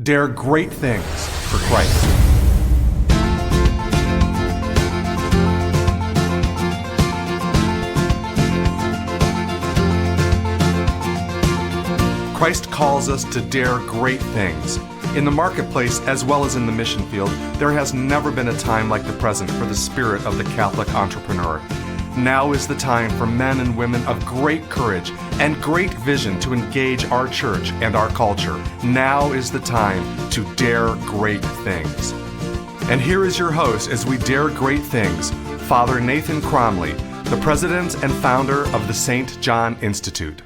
dare great things for Christ. Christ calls us to dare great things. In the marketplace, as well as in the mission field, there has never been a time like the present for the spirit of the Catholic entrepreneur. Now is the time for men and women of great courage and great vision to engage our church and our culture. Now is the time to dare great things. And here is your host as we dare great things, Father Nathan Cromley, the president and founder of the St. John Institute.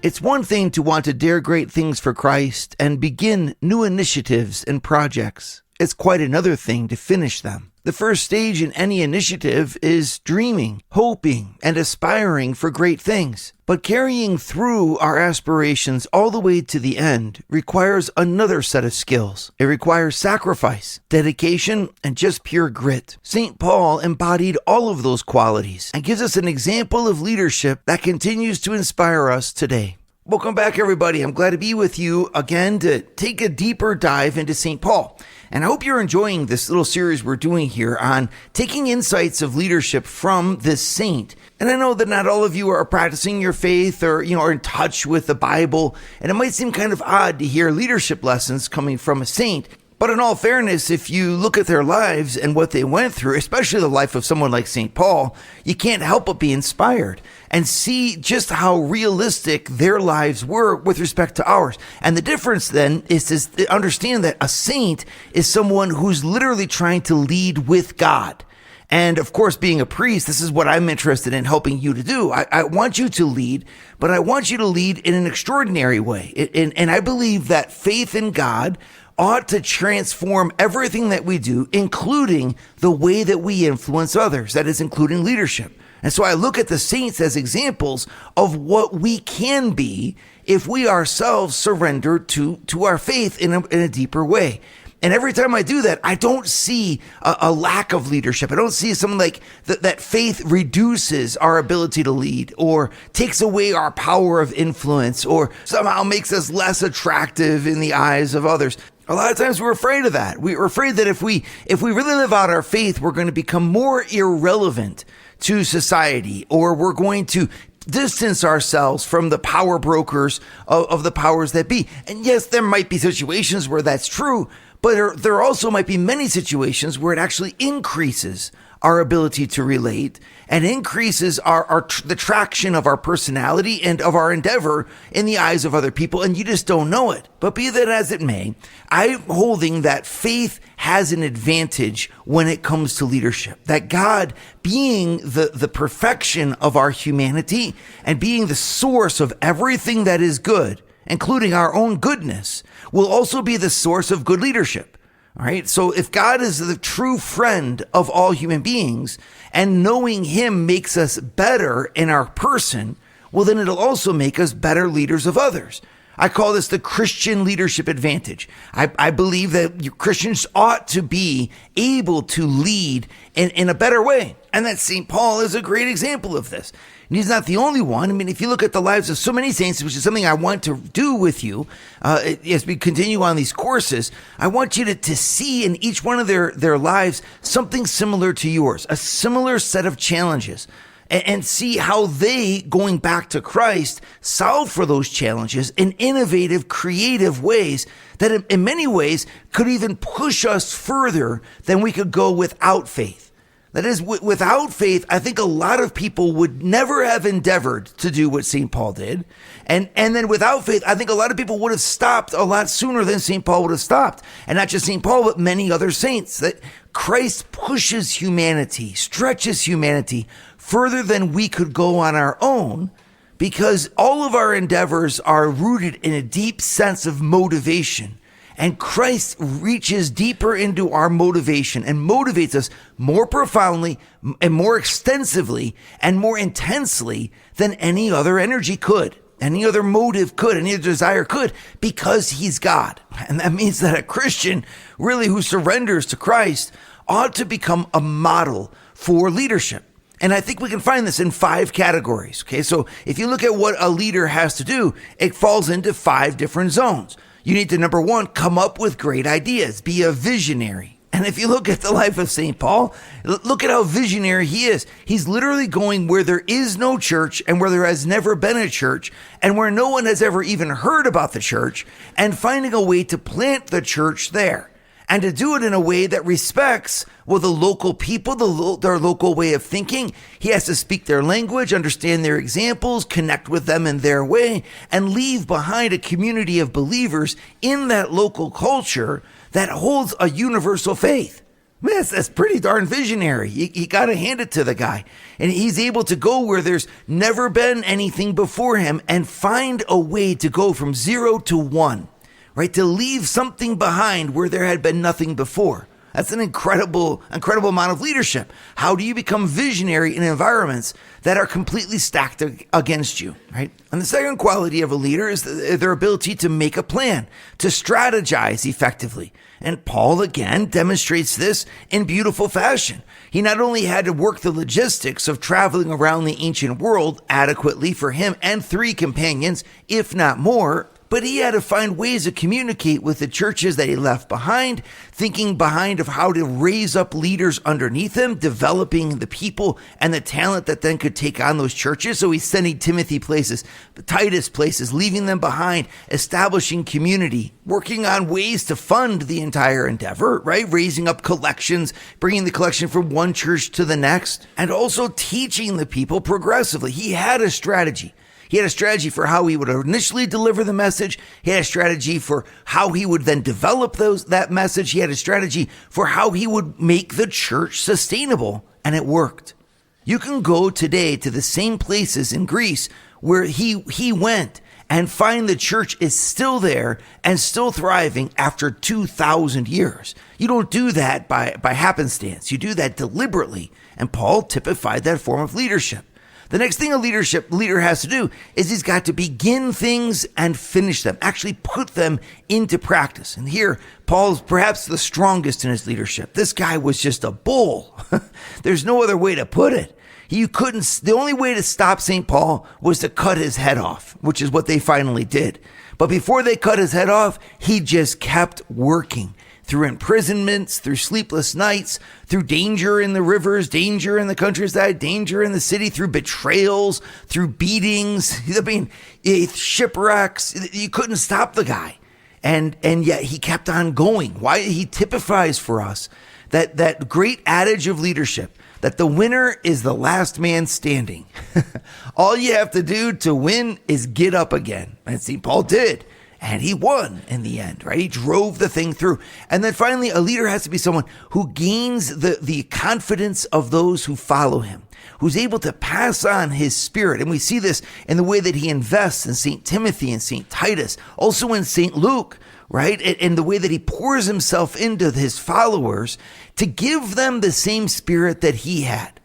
It's one thing to want to dare great things for Christ and begin new initiatives and projects. It's quite another thing to finish them. The first stage in any initiative is dreaming, hoping, and aspiring for great things. But carrying through our aspirations all the way to the end requires another set of skills. It requires sacrifice, dedication, and just pure grit. St. Paul embodied all of those qualities and gives us an example of leadership that continues to inspire us today. Welcome back, everybody. I'm glad to be with you again to take a deeper dive into St. Paul. And I hope you're enjoying this little series we're doing here on taking insights of leadership from this saint. And I know that not all of you are practicing your faith or, are in touch with the Bible. And it might seem kind of odd to hear leadership lessons coming from a saint. But in all fairness, if you look at their lives and what they went through, especially the life of someone like St. Paul, you can't help but be inspired and see just how realistic their lives were with respect to ours. And the difference then is to understand that a saint is someone who's literally trying to lead with God. And of course, being a priest, this is what I'm interested in helping you to do. I want you to lead, but I want you to lead in an extraordinary way. And I believe that faith in God ought to transform everything that we do, including the way that we influence others, that is, including leadership. And so I look at the saints as examples of what we can be if we ourselves surrender to our faith in a deeper way. And every time I do that, I don't see a lack of leadership. I don't see something like that faith reduces our ability to lead or takes away our power of influence or somehow makes us less attractive in the eyes of others. A lot of times we're afraid of that. We're afraid that if we really live out our faith, we're going to become more irrelevant to society, or we're going to distance ourselves from the power brokers of the powers that be. And yes, there might be situations where that's true, but there also might be many situations where it actually increases our ability to relate and increases the traction of our personality and of our endeavor in the eyes of other people, and you just don't know it. But be that as it may, I'm holding that faith has an advantage when it comes to leadership. That God, being the perfection of our humanity and being the source of everything that is good, including our own goodness, will also be the source of good leadership. All right. So if God is the true friend of all human beings and knowing him makes us better in our person, well, then it'll also make us better leaders of others. I call this the Christian leadership advantage. I believe that Christians ought to be able to lead in a better way. And that St. Paul is a great example of this. And he's not the only one. I mean, if you look at the lives of so many saints, which is something I want to do with you as we continue on these courses, I want you to see in each one of their lives something similar to yours, a similar set of challenges, and see how they, going back to Christ, solve for those challenges in innovative, creative ways that in many ways could even push us further than we could go without faith. That is, without faith, I think a lot of people would never have endeavored to do what St. Paul did. And then without faith, I think a lot of people would have stopped a lot sooner than St. Paul would have stopped. And not just St. Paul, but many other saints. That Christ pushes humanity, stretches humanity further than we could go on our own, because all of our endeavors are rooted in a deep sense of motivation. And Christ reaches deeper into our motivation and motivates us more profoundly and more extensively and more intensely than any other energy could, any other motive could, any other desire could, because he's God. And that means that a Christian really who surrenders to Christ ought to become a model for leadership. And I think we can find this in 5 categories. Okay, so if you look at what a leader has to do, it falls into 5 different zones. You need to, number one, come up with great ideas, be a visionary. And if you look at the life of St. Paul, look at how visionary he is. He's literally going where there is no church and where there has never been a church and where no one has ever even heard about the church, and finding a way to plant the church there. And to do it in a way that respects, well, the local people, their local way of thinking. He has to speak their language, understand their examples, connect with them in their way, and leave behind a community of believers in that local culture that holds a universal faith. Man, that's pretty darn visionary. You got to hand it to the guy. And he's able to go where there's never been anything before him and find a way to go from 0 to 1. Right, to leave something behind where there had been nothing before. That's an incredible amount of leadership. How do you become visionary in environments that are completely stacked against you, right? And the second quality of a leader is their ability to make a plan, to strategize effectively. And Paul, again, demonstrates this in beautiful fashion. He not only had to work the logistics of traveling around the ancient world adequately for him and 3 companions, if not more, but he had to find ways to communicate with the churches that he left behind, thinking behind of how to raise up leaders underneath him, developing the people and the talent that then could take on those churches. So he's sending Timothy places, Titus places, leaving them behind, establishing community, working on ways to fund the entire endeavor, right? Raising up collections, bringing the collection from one church to the next, and also teaching the people progressively. He had a strategy. He had a strategy for how he would initially deliver the message. He had a strategy for how he would then develop that message. He had a strategy for how he would make the church sustainable, and it worked. You can go today to the same places in Greece where he went and find the church is still there and still thriving after 2,000 years. You don't do that by happenstance. You do that deliberately, and Paul typified that form of leadership. The next thing a leader has to do is he's got to begin things and finish them, actually put them into practice. And here, Paul's perhaps the strongest in his leadership. This guy was just a bull. There's no other way to put it. The only way to stop St. Paul was to cut his head off, which is what they finally did. But before they cut his head off, he just kept working. Through imprisonments, through sleepless nights, through danger in the rivers, danger in the countryside, danger in the city, through betrayals, through beatings, shipwrecks. You couldn't stop the guy. And yet he kept on going. Why? He typifies for us that great adage of leadership, that the winner is the last man standing. All you have to do to win is get up again. And St. Paul did. And he won in the end, right? He drove the thing through. And then finally, a leader has to be someone who gains the confidence of those who follow him, who's able to pass on his spirit. And we see this in the way that he invests in St. Timothy and St. Titus, also in St. Luke, right? And the way that he pours himself into his followers to give them the same spirit that he had.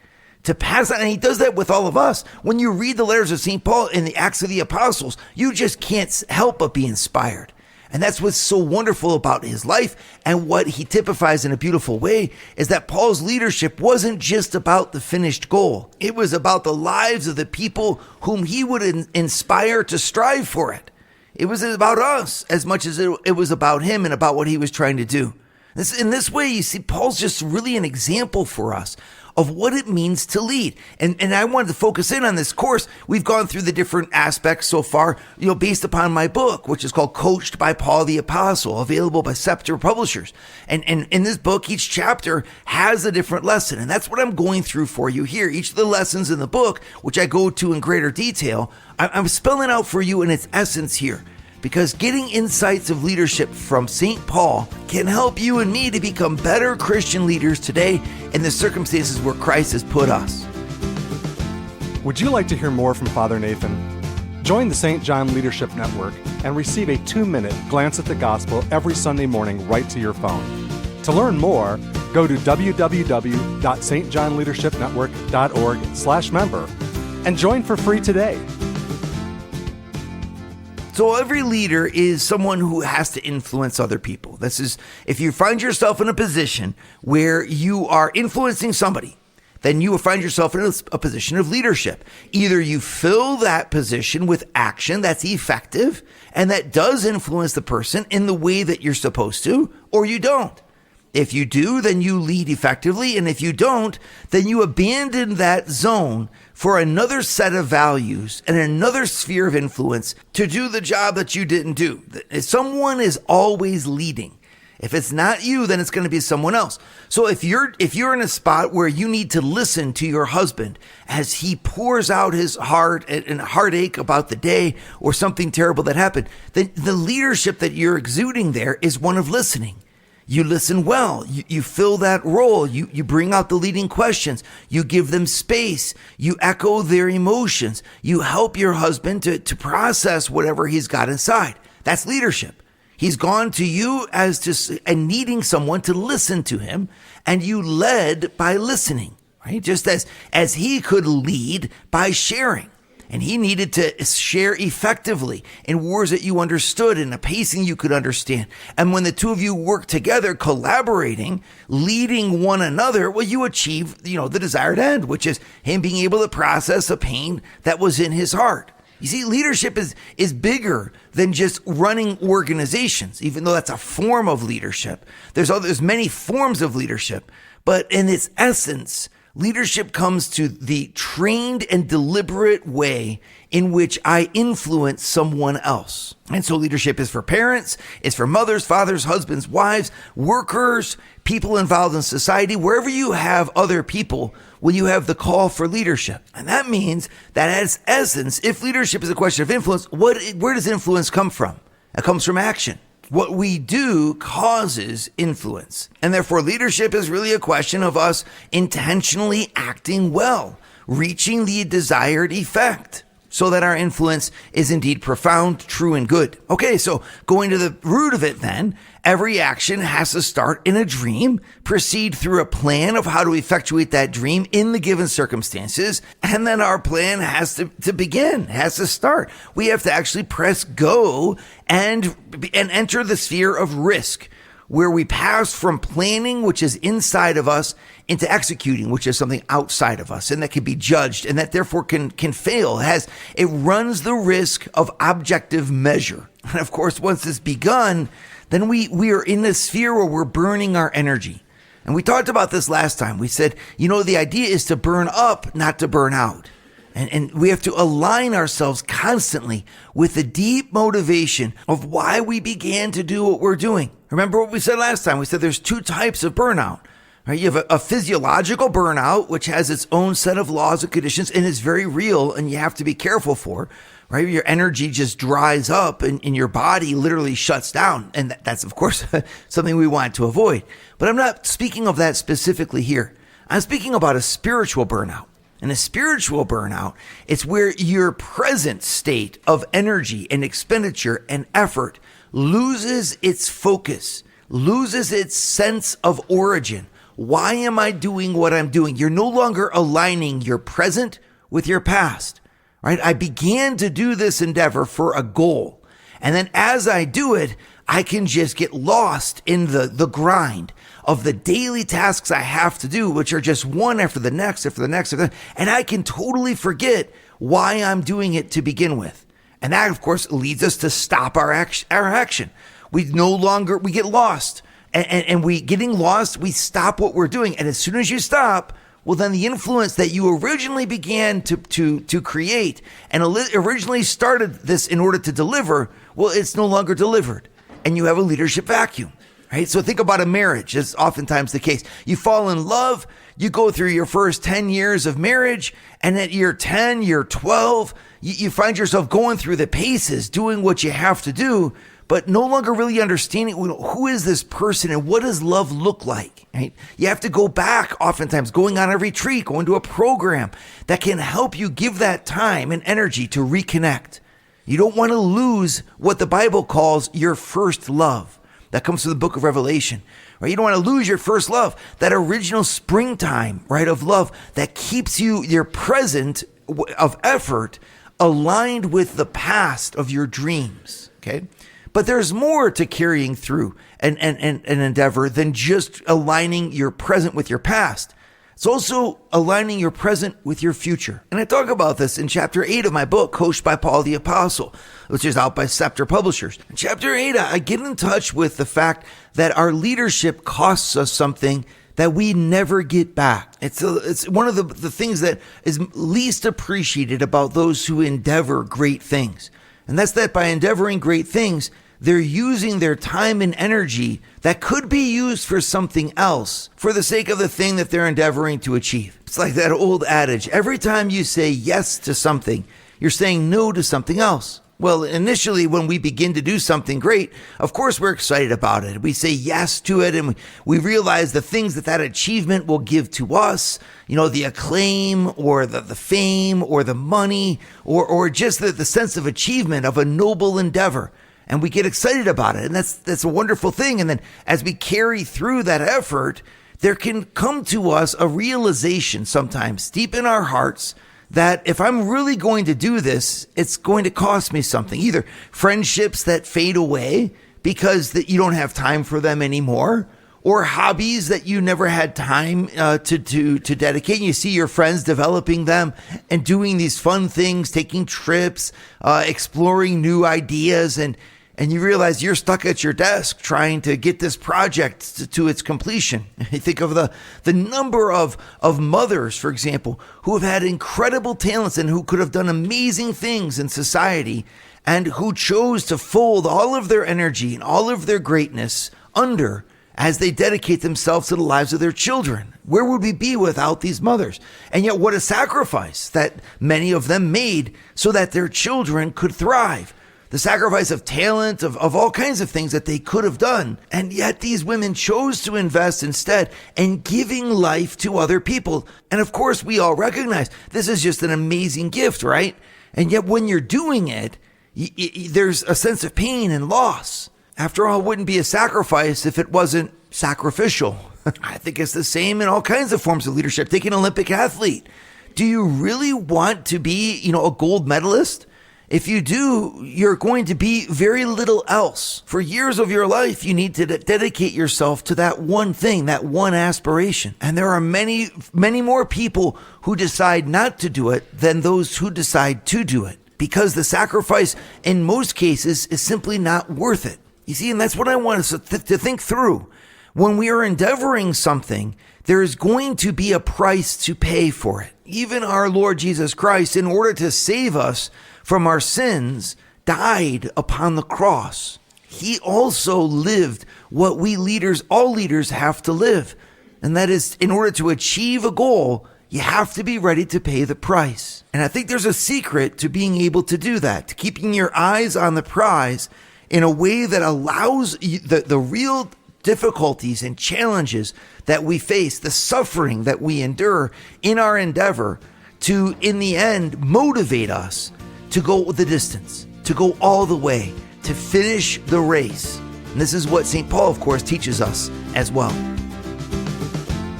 To pass on, and he does that with all of us. When you read the letters of St. Paul and the Acts of the Apostles, you just can't help but be inspired. And that's what's so wonderful about his life, and what he typifies in a beautiful way is that Paul's leadership wasn't just about the finished goal. It was about the lives of the people whom he would inspire to strive for it. It was about us as much as it was about him and about what he was trying to do. In this way, you see, Paul's just really an example for us of what it means to lead. And I wanted to focus in on this course. We've gone through the different aspects so far, based upon my book, which is called Coached by Paul the Apostle, available by Scepter Publishers. And in this book, each chapter has a different lesson. And that's what I'm going through for you here. Each of the lessons in the book, which I go to in greater detail, I'm spelling out for you in its essence here. Because getting insights of leadership from St. Paul can help you and me to become better Christian leaders today in the circumstances where Christ has put us. Would you like to hear more from Father Nathan? Join the St. John Leadership Network and receive a 2-minute glance at the gospel every Sunday morning right to your phone. To learn more, go to www.stjohnleadershipnetwork.org/member and join for free today. So every leader is someone who has to influence other people. This is, if you find yourself in a position where you are influencing somebody, then you will find yourself in a position of leadership. Either you fill that position with action that's effective and that does influence the person in the way that you're supposed to, or you don't. If you do, then you lead effectively. And if you don't, then you abandon that zone for another set of values and another sphere of influence to do the job that you didn't do. Someone is always leading. If it's not you, then it's going to be someone else. So if you're in a spot where you need to listen to your husband as he pours out his heart and heartache about the day or something terrible that happened, then the leadership that you're exuding there is one of listening. You listen well. You fill that role. You bring out the leading questions. You give them space. You echo their emotions. You help your husband to process whatever he's got inside. That's leadership. He's gone to you and needing someone to listen to him, and you led by listening, right? Just as he could lead by sharing. And he needed to share effectively in words that you understood and a pacing you could understand. And when the two of you work together, collaborating, leading one another, well, you achieve, the desired end, which is him being able to process a pain that was in his heart. You see, leadership is bigger than just running organizations, even though that's a form of leadership. There's many forms of leadership, but in its essence, leadership comes to the trained and deliberate way in which I influence someone else. And so leadership is for parents, it's for mothers, fathers, husbands, wives, workers, people involved in society, wherever you have other people, when you have the call for leadership. And that means that as essence, if leadership is a question of influence, where does influence come from? It comes from action. What we do causes influence. And therefore, leadership is really a question of us intentionally acting well, reaching the desired effect, so that our influence is indeed profound, true, and good. Okay, so going to the root of it then, every action has to start in a dream, proceed through a plan of how to effectuate that dream in the given circumstances, and then our plan has to begin, has to start. We have to actually press go and enter the sphere of risk, where we pass from planning, which is inside of us, into executing, which is something outside of us, and that can be judged, and that therefore can fail. It runs the risk of objective measure. And of course, once it's begun, then we are in a sphere where we're burning our energy. And we talked about this last time. We said, the idea is to burn up, not to burn out. And we have to align ourselves constantly with the deep motivation of why we began to do what we're doing. Remember what we said last time? We said there's two types of burnout. Right? You have a physiological burnout, which has its own set of laws and conditions and is very real and you have to be careful for. Right? Your energy just dries up and your body literally shuts down. And that's, of course, something we want to avoid. But I'm not speaking of that specifically here. I'm speaking about a spiritual burnout. And a spiritual burnout, it's where your present state of energy and expenditure and effort loses its focus, loses its sense of origin. Why am I doing what I'm doing? You're no longer aligning your present with your past, right? I began to do this endeavor for a goal. And then as I do it, I can just get lost in the grind of the daily tasks I have to do, which are just one after the next, after the next, after the next. And I can totally forget why I'm doing it to begin with. And that, of course, leads us to stop our action. We get lost. And getting lost, we stop what we're doing. And as soon as you stop, well, then the influence that you originally began to create and originally started this in order to deliver, well, it's no longer delivered. And you have a leadership vacuum, right? So think about a marriage. It's oftentimes the case. You fall in love, you go through your first 10 years of marriage, and at year 10, year 12, you find yourself going through the paces, doing what you have to do, but no longer really understanding who is this person and what does love look like, right? You have to go back oftentimes, going on a retreat, going to a program that can help you give that time and energy to reconnect. You don't want to lose what the Bible calls your first love. That comes from the book of Revelation, right? You don't want to lose your first love, that original springtime, right, of love that keeps your present of effort aligned with the past of your dreams, okay? But there's more to carrying through an endeavor than just aligning your present with your past. It's also aligning your present with your future. And I talk about this in chapter 8 of my book, Coached by Paul the Apostle, which is out by Scepter Publishers. In chapter 8, I get in touch with the fact that our leadership costs us something that we never get back. It's one of the things that is least appreciated about those who endeavor great things. And that's that by endeavoring great things, they're using their time and energy that could be used for something else for the sake of the thing that they're endeavoring to achieve. It's like that old adage, every time you say yes to something, you're saying no to something else. Well, initially, when we begin to do something great, of course, we're excited about it. We say yes to it, and we realize the things that achievement will give to us, the acclaim or the fame or the money or just the sense of achievement of a noble endeavor. And we get excited about it. And that's a wonderful thing. And then as we carry through that effort, there can come to us a realization sometimes deep in our hearts that if I'm really going to do this, it's going to cost me something. Either friendships that fade away because that you don't have time for them anymore, or hobbies that you never had time to dedicate. And you see your friends developing them and doing these fun things, taking trips, exploring new ideas, and you realize you're stuck at your desk trying to get this project to its completion. You think of the number of mothers, for example, who have had incredible talents and who could have done amazing things in society and who chose to fold all of their energy and all of their greatness under as they dedicate themselves to the lives of their children. Where would we be without these mothers? And yet what a sacrifice that many of them made so that their children could thrive. The sacrifice of talent, of all kinds of things that they could have done. And yet these women chose to invest instead in giving life to other people. And of course, we all recognize this is just an amazing gift, right? And yet when you're doing it, there's a sense of pain and loss. After all, it wouldn't be a sacrifice if it wasn't sacrificial. I think it's the same in all kinds of forms of leadership. Take an Olympic athlete. Do you really want to be, a gold medalist? If you do, you're going to be very little else. For years of your life, you need to dedicate yourself to that one thing, that one aspiration. And there are many, many more people who decide not to do it than those who decide to do it, because the sacrifice in most cases is simply not worth it. You see, and that's what I want us to think through. When we are endeavoring something, there is going to be a price to pay for it. Even our Lord Jesus Christ, in order to save us from our sins, died upon the cross. He also lived what we leaders, all leaders, have to live. And that is, in order to achieve a goal, you have to be ready to pay the price. And I think there's a secret to being able to do that, to keeping your eyes on the prize in a way that allows the real difficulties and challenges that we face, the suffering that we endure in our endeavor to, in the end, motivate us to go the distance, to go all the way, to finish the race. And this is what St. Paul, of course, teaches us as well.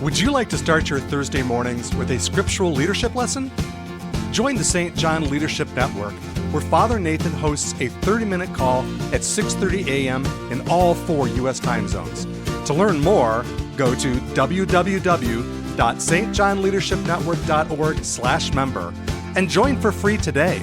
Would you like to start your Thursday mornings with a scriptural leadership lesson? Join the St. John Leadership Network, where Father Nathan hosts a 30-minute call at 6:30 a.m. in all 4 U.S. time zones. To learn more, go to www.stjohnleadershipnetwork.org/member and join for free today.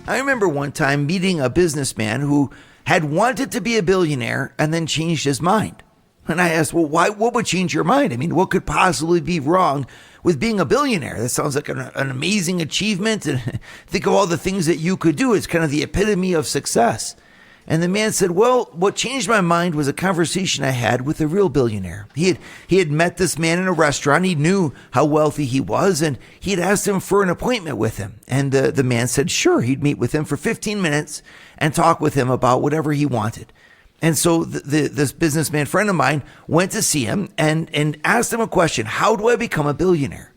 I remember one time meeting a businessman who had wanted to be a billionaire and then changed his mind. And I asked, well, why? What would change your mind? I mean, what could possibly be wrong with being a billionaire? That sounds like an amazing achievement. And think of all the things that you could do. It's kind of the epitome of success. And the man said, well, what changed my mind was a conversation I had with a real billionaire. He had met this man in a restaurant. He knew how wealthy he was, and he had asked him for an appointment with him. And the man said, sure, he'd meet with him for 15 minutes and talk with him about whatever he wanted. And so this businessman friend of mine went to see him and asked him a question: how do I become a billionaire?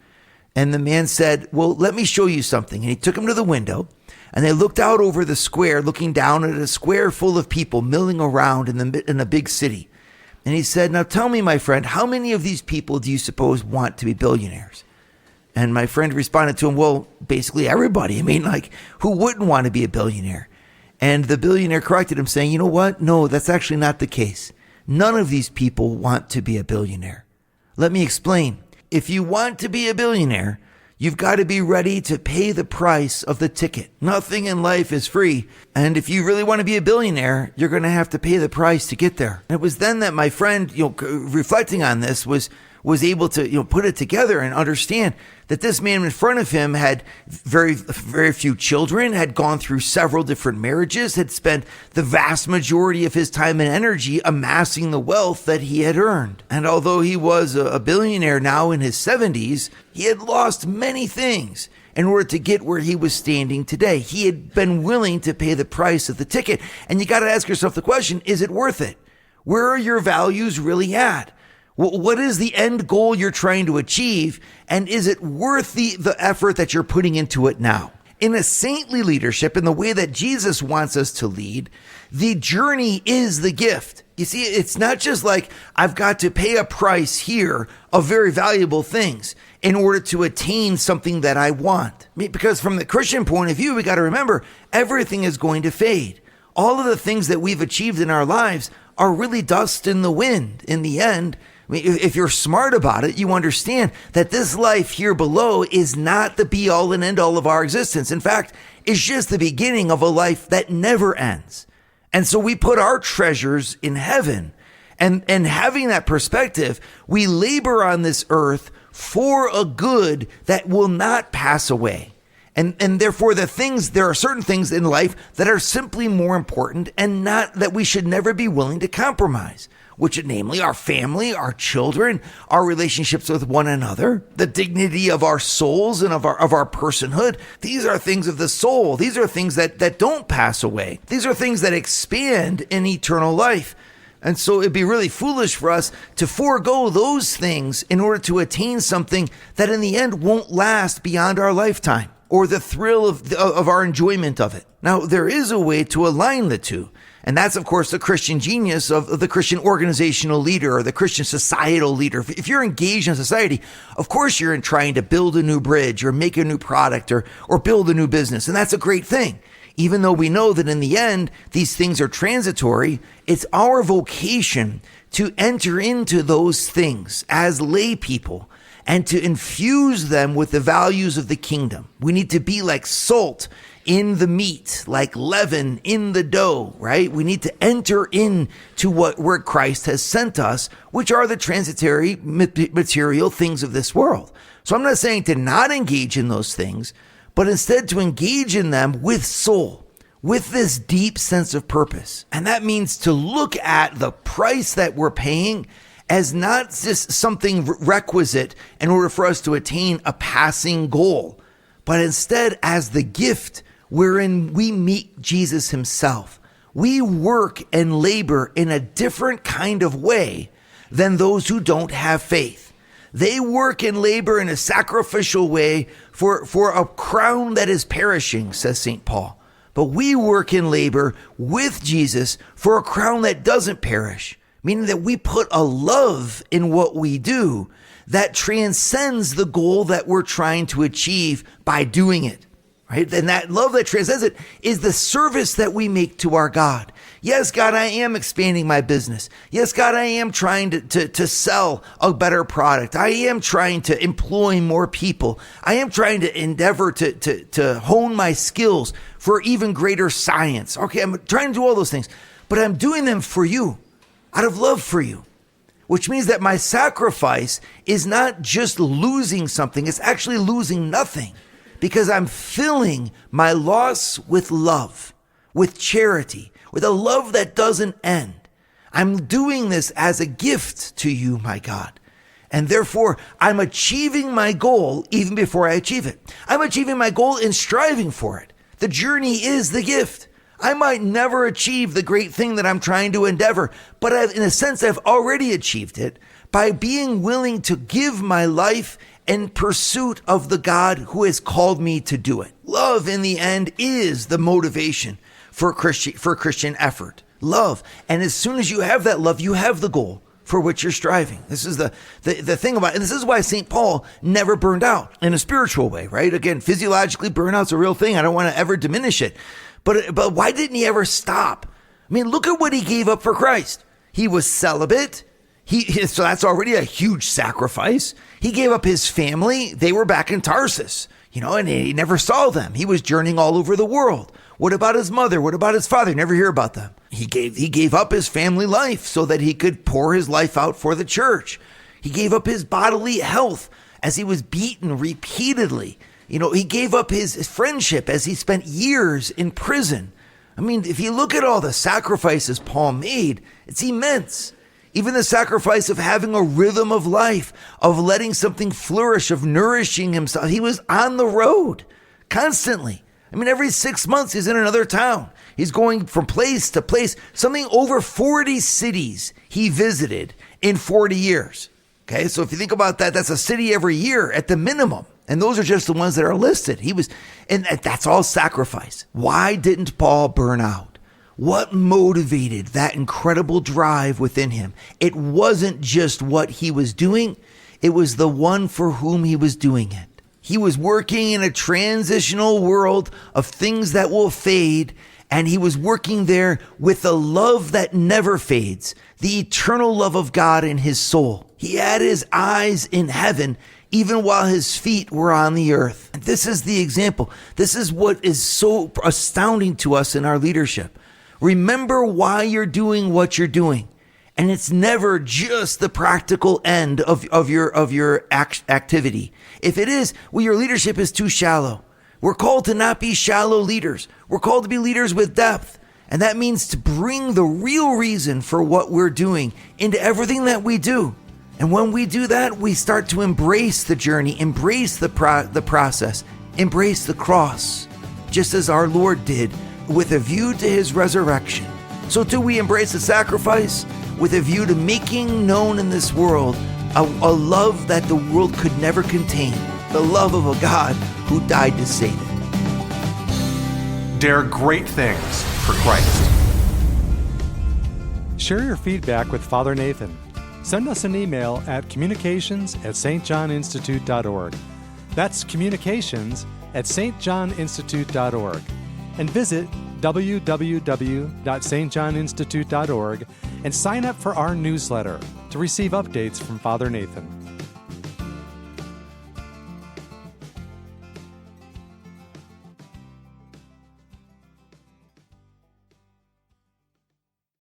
And the man said, well, let me show you something. And he took him to the window, and they looked out over the square, looking down at a square full of people milling around in a big city. And he said, now tell me, my friend, how many of these people do you suppose want to be billionaires? And my friend responded to him, well, basically everybody. I mean, like, who wouldn't want to be a billionaire? And the billionaire corrected him, saying, you know what? No, that's actually not the case. None of these people want to be a billionaire. Let me explain. If you want to be a billionaire, you've got to be ready to pay the price of the ticket. Nothing in life is free. And if you really want to be a billionaire, you're going to have to pay the price to get there. And it was then that my friend, reflecting on this, was able to, put it together and understand that this man in front of him had very, very few children, had gone through several different marriages, had spent the vast majority of his time and energy amassing the wealth that he had earned. And although he was a billionaire now in his 70s, he had lost many things in order to get where he was standing today. He had been willing to pay the price of the ticket. And you got to ask yourself the question, is it worth it? Where are your values really at? What is the end goal you're trying to achieve? And is it worth the effort that you're putting into it now? In a saintly leadership, in the way that Jesus wants us to lead, the journey is the gift. You see, it's not just like I've got to pay a price here of very valuable things in order to attain something that I want. Because from the Christian point of view, we got to remember everything is going to fade. All of the things that we've achieved in our lives are really dust in the wind in the end. If you're smart about it, you understand that this life here below is not the be all and end all of our existence. In fact, it's just the beginning of a life that never ends. And so we put our treasures in heaven. And having that perspective, we labor on this earth for a good that will not pass away. And therefore there are certain things in life that are simply more important and not that we should never be willing to compromise, which namely our family, our children, our relationships with one another, the dignity of our souls and of our personhood. These are things of the soul. These are things that don't pass away. These are things that expand in eternal life. And so it'd be really foolish for us to forego those things in order to attain something that in the end won't last beyond our lifetime or the thrill of our enjoyment of it. Now, there is a way to align the two. And that's, of course, the Christian genius of the Christian organizational leader or the Christian societal leader. If you're engaged in society, of course, you're in trying to build a new bridge or make a new product or build a new business. And that's a great thing. Even though we know that in the end, these things are transitory, it's our vocation to enter into those things as lay people and to infuse them with the values of the kingdom. We need to be like salt in the meat, like leaven in the dough, right? We need to enter into where Christ has sent us, which are the transitory material things of this world. So I'm not saying to not engage in those things, but instead to engage in them with soul, with this deep sense of purpose. And that means to look at the price that we're paying as not just something requisite in order for us to attain a passing goal, but instead as the gift wherein we meet Jesus himself. We work and labor in a different kind of way than those who don't have faith. They work and labor in a sacrificial way for a crown that is perishing, says St. Paul. But we work and labor with Jesus for a crown that doesn't perish, meaning that we put a love in what we do that transcends the goal that we're trying to achieve by doing it. Right? And that love that transcends it is the service that we make to our God. Yes, God, I am expanding my business. Yes, God, I am trying to sell a better product. I am trying to employ more people. I am trying to endeavor to hone my skills for even greater science. Okay, I'm trying to do all those things, but I'm doing them for you, out of love for you, which means that my sacrifice is not just losing something, it's actually losing nothing. Because I'm filling my loss with love, with charity, with a love that doesn't end. I'm doing this as a gift to you, my God. And therefore, I'm achieving my goal even before I achieve it. I'm achieving my goal in striving for it. The journey is the gift. I might never achieve the great thing that I'm trying to endeavor, but in a sense, I've already achieved it by being willing to give my life in pursuit of the God who has called me to do it. Love, in the end, is the motivation for Christian effort. Love. And as soon as you have that love, you have the goal for which you're striving. This is the thing about it. And this is why St. Paul never burned out in a spiritual way, right? Again, physiologically, burnout's a real thing. I don't want to ever diminish it. But why didn't he ever stop? I mean, look at what he gave up for Christ. He was celibate. So that's already a huge sacrifice. He gave up his family. They were back in Tarsus, and he never saw them. He was journeying all over the world. What about his mother? What about his father? Never hear about them. He gave up his family life so that he could pour his life out for the church. He gave up his bodily health as he was beaten repeatedly. He gave up his friendship as he spent years in prison. I mean, if you look at all the sacrifices Paul made, it's immense. Even the sacrifice of having a rhythm of life, of letting something flourish, of nourishing himself. He was on the road constantly. I mean, every 6 months he's in another town. He's going from place to place. Something over 40 cities he visited in 40 years. Okay, so if you think about that, that's a city every year at the minimum. And those are just the ones that are listed. And that's all sacrifice. Why didn't Paul burn out? What motivated that incredible drive within him? It wasn't just what he was doing. It was the one for whom he was doing it. He was working in a transitional world of things that will fade, and he was working there with a love that never fades, the eternal love of God in his soul. He had his eyes in heaven even while his feet were on the earth. And this is the example. This is what is so astounding to us in our leadership. Remember why you're doing what you're doing. And it's never just the practical end of your activity. If it is, well, your leadership is too shallow. We're called to not be shallow leaders. We're called to be leaders with depth. And that means to bring the real reason for what we're doing into everything that we do. And when we do that, we start to embrace the journey, embrace the process, embrace the cross, just as our Lord did with a view to his resurrection. So too we embrace the sacrifice with a view to making known in this world a love that the world could never contain, the love of a God who died to save it. Dare great things for Christ. Share your feedback with Father Nathan. Send us an email at communications@stjohninstitute.org. That's communications@stjohninstitute.org. And visit www.stjohninstitute.org and sign up for our newsletter to receive updates from Father Nathan.